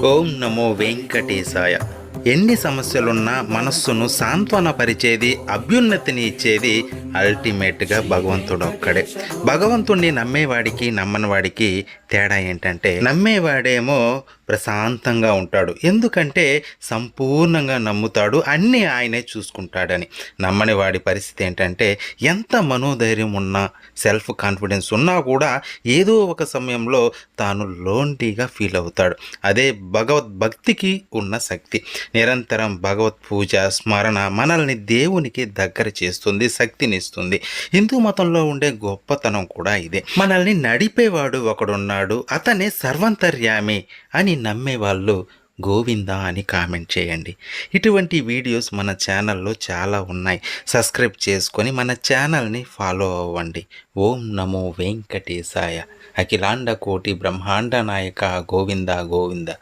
ఓం నమో వెంకటేశాయ. ఎన్ని సమస్యలున్నా మనస్సును సాంత్వనపరిచేది, అభ్యున్నతిని ఇచ్చేది అల్టిమేట్గా భగవంతుడు ఒక్కడే. భగవంతుణ్ణి నమ్మేవాడికి నమ్మనివాడికి తేడా ఏంటంటే, నమ్మేవాడేమో ప్రశాంతంగా ఉంటాడు, ఎందుకంటే సంపూర్ణంగా నమ్ముతాడు, అన్నీ ఆయనే చూసుకుంటాడని. నమ్మని వాడి పరిస్థితి ఏంటంటే, ఎంత మనోధైర్యం ఉన్నా, సెల్ఫ్ కాన్ఫిడెన్స్ ఉన్నా కూడా ఏదో ఒక సమయంలో తాను లోన్లీగా ఫీల్ అవుతాడు. అదే భగవద్భక్తికి ఉన్న శక్తి. నిరంతరం భగవత్ పూజ స్మరణ మనల్ని దేవునికి దగ్గర చేస్తుంది, శక్తినిస్తుంది. హిందూ మతంలో ఉండే గొప్పతనం కూడా ఇదే. మనల్ని నడిపేవాడు ఒకడున్నాడు, అతనే సర్వంతర్యామి అని నమ్మేవాళ్ళు గోవిందా అని కామెంట్ చేయండి. ఇటువంటి వీడియోస్ మన ఛానల్లో చాలా ఉన్నాయి. సబ్స్క్రైబ్ చేసుకొని మన ఛానల్ని ఫాలో అవ్వండి. ఓం నమో వెంకటేశాయ. అఖిలాండ కోటి బ్రహ్మాండ నాయక గోవింద గోవింద.